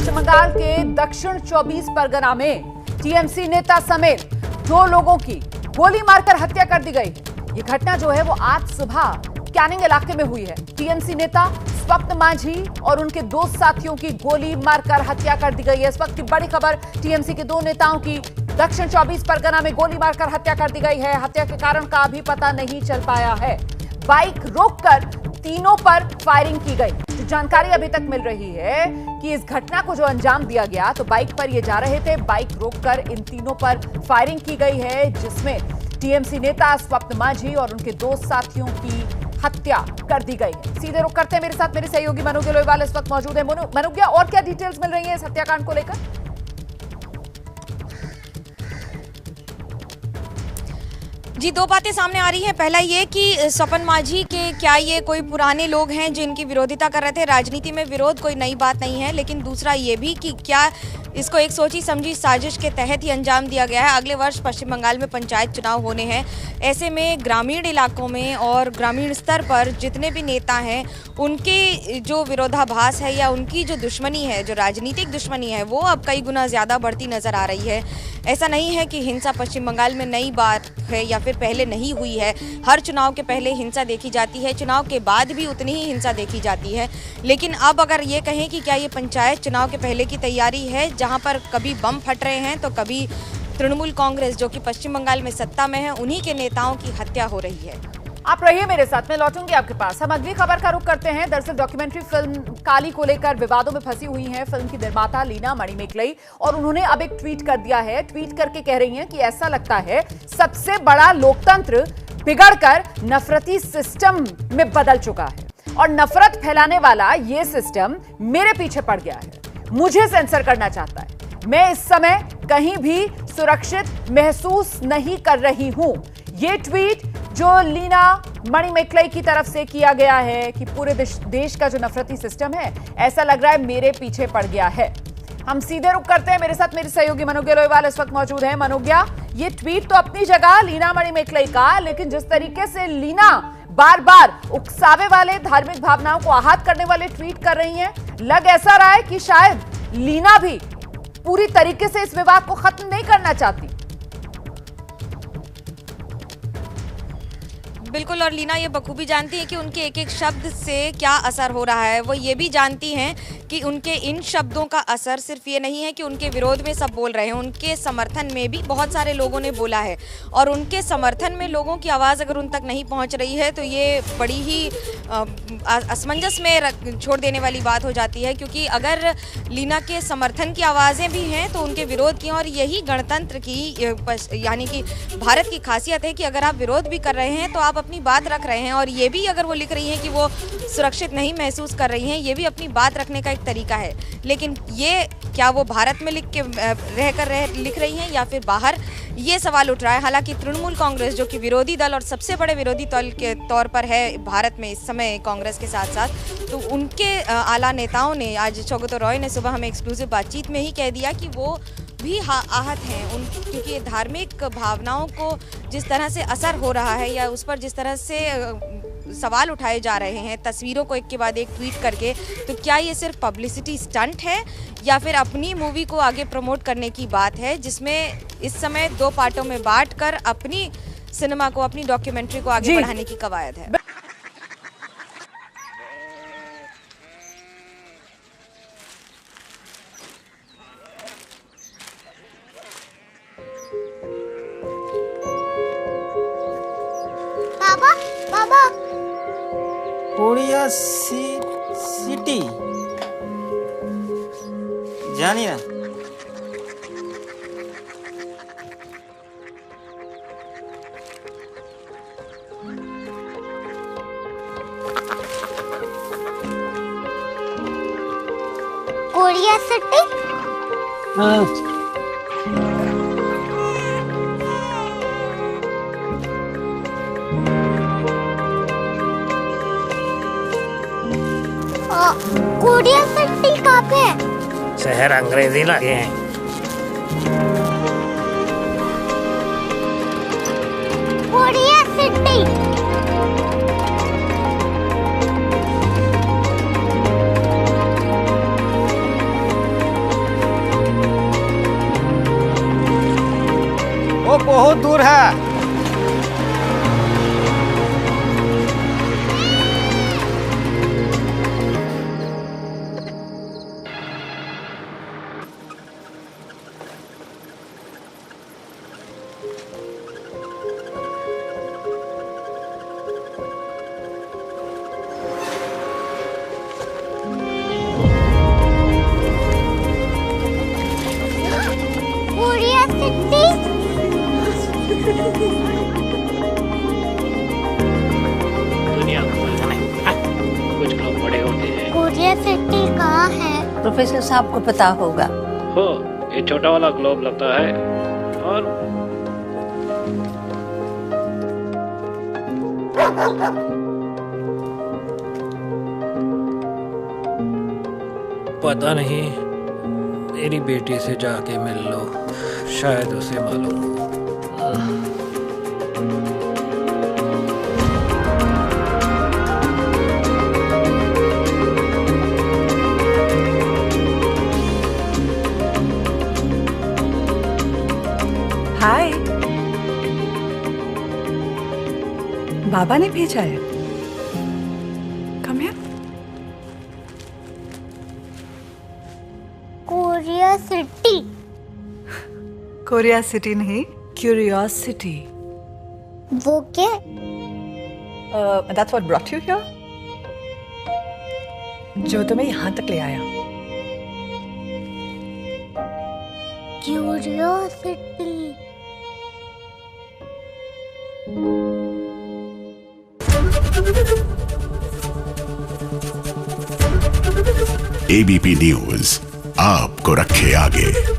पश्चिम बंगाल के दक्षिण 24 परगना में टीएमसी नेता समेत 2 लोगों की गोली मारकर हत्या कर दी गई। ये घटना जो है वो आज सुबह कैनिंग इलाके में हुई है। टीएमसी नेता स्वप्न मांझी और उनके 2 साथियों की गोली मारकर हत्या कर दी गई है। इस वक्त की बड़ी खबर, टीएमसी के 2 नेताओं की दक्षिण 24 परगना में गोली मारकर हत्या कर दी गई है। हत्या के कारण का अभी पता नहीं चल पाया है। बाइक रोककर तीनों पर फायरिंग की गई। जो जानकारी अभी तक मिल रही है कि इस घटना को जो अंजाम दिया गया, तो बाइक पर ये जा रहे थे, बाइक रोककर इन तीनों पर फायरिंग की गई है, जिसमें टीएमसी नेता स्वप्न मांझी और उनके 2 साथियों की हत्या कर दी गई है। सीधे रुक करते हैं, मेरे साथ मेरे सहयोगी मनोज्ञ लोईवाल इस वक्त मौजूद है। मनोज्ञ, और क्या डिटेल्स मिल रही है इस हत्याकांड को लेकर? जी, 2 बातें सामने आ रही हैं। पहला ये कि स्वपन मांझी के क्या ये कोई पुराने लोग हैं जिनकी विरोधिता कर रहे थे? राजनीति में विरोध कोई नई बात नहीं है, लेकिन दूसरा ये भी कि क्या इसको एक सोची समझी साजिश के तहत ही अंजाम दिया गया है? अगले वर्ष पश्चिम बंगाल में पंचायत चुनाव होने हैं। ऐसे में ग्रामीण इलाकों में और ग्रामीण स्तर पर जितने भी नेता हैं, उनके जो विरोधाभास है या उनकी जो दुश्मनी है, जो राजनीतिक दुश्मनी है, वो अब कई गुना ज़्यादा बढ़ती नज़र आ रही है। ऐसा नहीं है कि हिंसा पश्चिम बंगाल में नई बात है या फिर पहले नहीं हुई है। हर चुनाव के पहले हिंसा देखी जाती है, चुनाव के बाद भी उतनी ही हिंसा देखी जाती है। लेकिन अब अगर ये कहें कि क्या ये पंचायत चुनाव के पहले की तैयारी है, जहां पर कभी बम फट रहे हैं तो कभी तृणमूल कांग्रेस जो कि पश्चिम बंगाल में सत्ता में है, उन्हीं के नेताओं की हत्या हो रही है। आप रहिए मेरे साथ, मैं लौटूंगी आपके पास। हम अगली खबर का रुख करते हैं। दरअसल डॉक्यूमेंट्री फिल्म काली को लेकर विवादों में फंसी हुई हैं फिल्म की निर्माता लीना मणिमेकलई, और उन्होंने अब एक ट्वीट कर दिया है। ट्वीट करके कह रही हैं कि ऐसा लगता है सबसे बड़ा लोकतंत्र बिगड़कर नफरती सिस्टम में बदल चुका है और नफरत फैलाने वाला ये सिस्टम मेरे पीछे पड़ गया है, मुझे सेंसर करना चाहता है। मैं इस समय कहीं भी सुरक्षित महसूस नहीं कर रही हूं। ये ट्वीट जो लीना मणिमेकलई की तरफ से किया गया है कि पूरे देश का जो नफरती सिस्टम है, ऐसा लग रहा है मेरे पीछे पड़ गया है। हम सीधे रुक करते हैं, मेरे साथ मेरे सहयोगी मनोज्ञ लोईवाल इस वक्त मौजूद है। मनोज्ञ, ये ट्वीट तो अपनी जगह लीना मणिमेकलई का, लेकिन जिस तरीके से लीना बार बार उकसावे वाले, धार्मिक भावनाओं को आहत करने वाले ट्वीट कर रही हैं, लग ऐसा रहा है कि शायद लीना भी पूरी तरीके से इस विवाद को खत्म नहीं करना चाहती। बिल्कुल, और लीना ये बखूबी जानती है कि उनके एक एक शब्द से क्या असर हो रहा है। वो ये भी जानती हैं कि उनके इन शब्दों का असर सिर्फ ये नहीं है कि उनके विरोध में सब बोल रहे हैं, उनके समर्थन में भी बहुत सारे लोगों ने बोला है, और उनके समर्थन में लोगों की आवाज़ अगर उन तक नहीं पहुंच रही है तो ये बड़ी ही असमंजस में छोड़ देने वाली बात हो जाती है। क्योंकि अगर लीना के समर्थन की आवाज़ें भी हैं तो उनके विरोध की, और यही गणतंत्र की यानी कि भारत की खासियत है कि अगर आप विरोध भी कर रहे हैं तो आप अपनी बात रख रहे हैं। और ये भी अगर वो लिख रही हैं कि वो सुरक्षित नहीं महसूस कर रही हैं, ये भी अपनी बात रखने का एक तरीका है। लेकिन ये क्या वो भारत में लिख रही हैं या फिर बाहर, ये सवाल उठ रहा है। हालांकि तृणमूल कांग्रेस जो कि विरोधी दल और सबसे बड़े विरोधी दल के तौर पर है भारत में इस समय कांग्रेस के साथ साथ, तो उनके आला नेताओं ने आज सौगतो रॉय ने सुबह हमें एक्सक्लूसिव बातचीत में ही कह दिया कि वो भी आहत हैं क्योंकि धार्मिक भावनाओं को जिस तरह से असर हो रहा है या उस पर जिस तरह से सवाल उठाए जा रहे हैं तस्वीरों को एक के बाद एक ट्वीट करके, तो क्या ये सिर्फ पब्लिसिटी स्टंट है या फिर अपनी मूवी को आगे प्रमोट करने की बात है, जिसमें इस समय 2 पार्टों में बांटकर अपनी सिनेमा को, अपनी डॉक्यूमेंट्री को आगे बढ़ाने की कवायद है। कोरिया सिटी जानी ना, कोरिया सिटी। कोरिया सिटी कहाँ पे है? शहर अंग्रेजी लगे हैं। Korea city. बहुत दूर है। Korea city. दुनिया कुछ लोग बड़े होते हैं। कोरिया सिटी कहाँ है? प्रोफेसर साहब को पता होगा। हो, ये छोटा वाला ग्लोब लगता है और पता नहीं, मेरी बेटी से जाके मिल लो, शायद उसे मालूम हो। हाय, बाबा ने भेजा है। Come here. Korea city. Korea city नहीं, क्यूरियोसिटी। वो क्या? That's what brought you here? जो तुम्हें यहाँ तक ले आया। क्यूरियोसिटी। एबीपी न्यूज आपको रखे आगे।